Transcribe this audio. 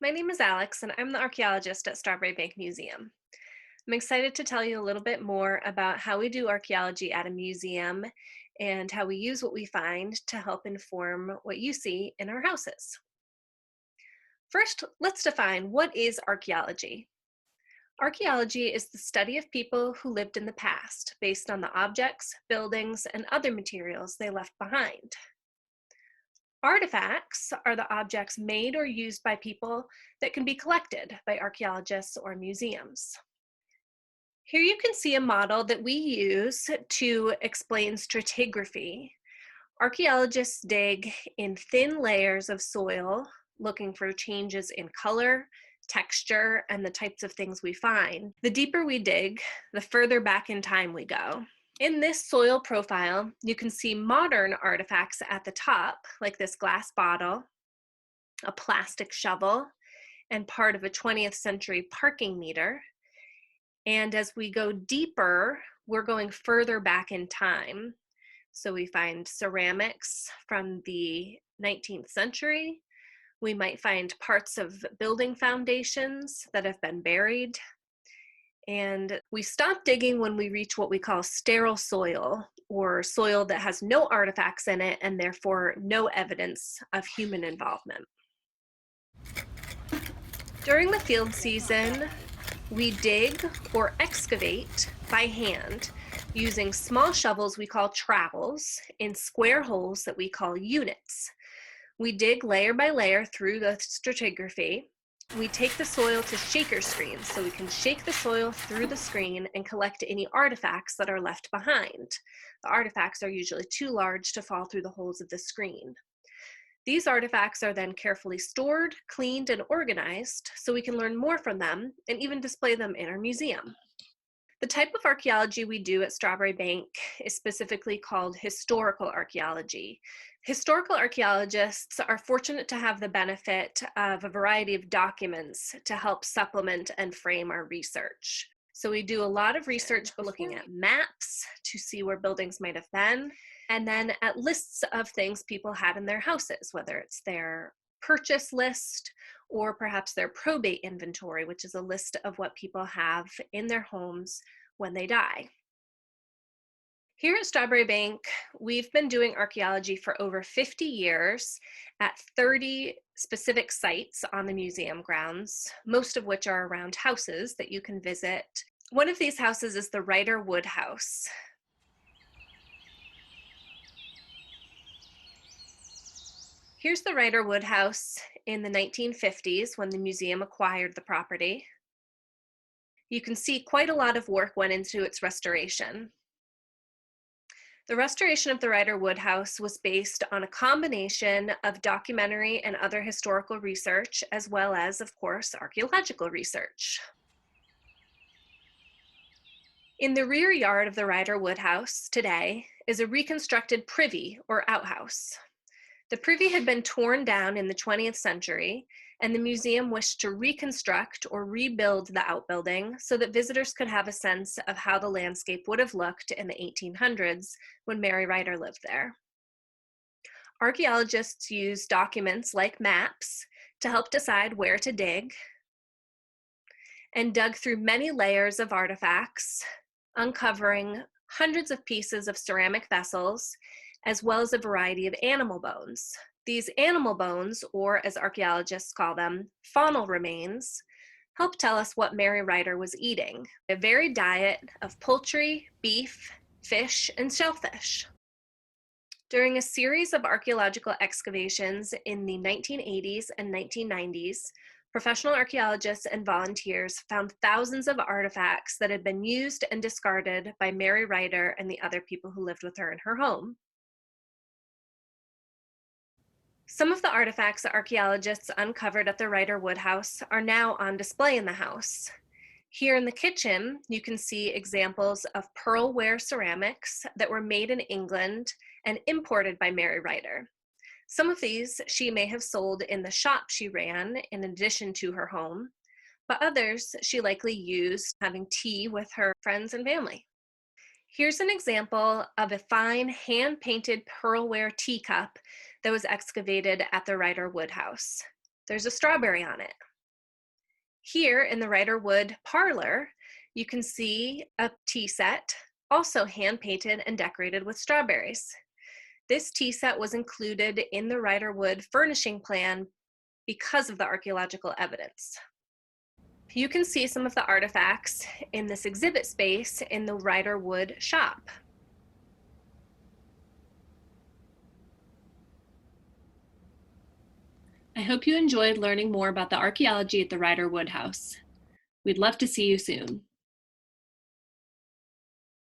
My name is Alex, and I'm the archaeologist at Strawberry Bank Museum. I'm excited to tell you a little bit more about how we do archaeology at a museum and how we use what we find to help inform what you see in our houses. First, let's define what is archaeology. Archaeology is the study of people who lived in the past based on the objects, buildings, and other materials they left behind. Artifacts are the objects made or used by people that can be collected by archaeologists or museums. Here you can see a model that we use to explain stratigraphy. Archaeologists dig in thin layers of soil, looking for changes in color, texture, and the types of things we find. The deeper we dig, the further back in time we go. In this soil profile, you can see modern artifacts at the top, like this glass bottle, a plastic shovel, and part of a 20th century parking meter. And as we go deeper, we're going further back in time. So we find ceramics from the 19th century. We might find parts of building foundations that have been buried. And we stop digging when we reach what we call sterile soil, or soil that has no artifacts in it and therefore no evidence of human involvement. During the field season, we dig or excavate by hand using small shovels we call trowels in square holes that we call units. We dig layer by layer through the stratigraphy. We take the soil to shaker screens so we can shake the soil through the screen and collect any artifacts that are left behind. The artifacts are usually too large to fall through the holes of the screen. These artifacts are then carefully stored, cleaned, and organized so we can learn more from them and even display them in our museum. The type of archaeology we do at Strawberry Bank is specifically called historical archaeology. Historical archaeologists are fortunate to have the benefit of a variety of documents to help supplement and frame our research. So we do a lot of research looking at maps to see where buildings might have been, and then at lists of things people had in their houses, whether it's their purchase list or perhaps their probate inventory, which is a list of what people have in their homes when they die. Here at Strawberry Bank, we've been doing archaeology for over 50 years at 30 specific sites on the museum grounds, most of which are around houses that you can visit. One of these houses is the Ryder Wood House. Here's the Ryder Wood House in the 1950s when the museum acquired the property. You can see quite a lot of work went into its restoration. The restoration of the Ryder Wood House was based on a combination of documentary and other historical research, as well as, of course, archaeological research. In the rear yard of the Ryder Wood House today is a reconstructed privy or outhouse. The privy had been torn down in the 20th century, and the museum wished to reconstruct or rebuild the outbuilding so that visitors could have a sense of how the landscape would have looked in the 1800s when Mary Ryder lived there. Archaeologists use documents like maps to help decide where to dig, and dug through many layers of artifacts, uncovering hundreds of pieces of ceramic vessels, as well as a variety of animal bones. These animal bones, or as archaeologists call them, faunal remains, help tell us what Mary Ryder was eating, a varied diet of poultry, beef, fish, and shellfish. During a series of archaeological excavations in the 1980s and 1990s, professional archaeologists and volunteers found thousands of artifacts that had been used and discarded by Mary Ryder and the other people who lived with her in her home. Some of the artifacts that archaeologists uncovered at the Ryder Wood House are now on display in the house. Here in the kitchen, you can see examples of pearlware ceramics that were made in England and imported by Mary Ryder. Some of these she may have sold in the shop she ran in addition to her home, but others she likely used having tea with her friends and family. Here's an example of a fine hand-painted pearlware teacup that was excavated at the Ryder Wood House. There's a strawberry on it. Here in the Riderwood parlor, you can see a tea set, also hand painted and decorated with strawberries. This tea set was included in the Riderwood furnishing plan because of the archaeological evidence. You can see some of the artifacts in this exhibit space in the Riderwood shop. I hope you enjoyed learning more about the archaeology at the Riderwood House. We'd love to see you soon.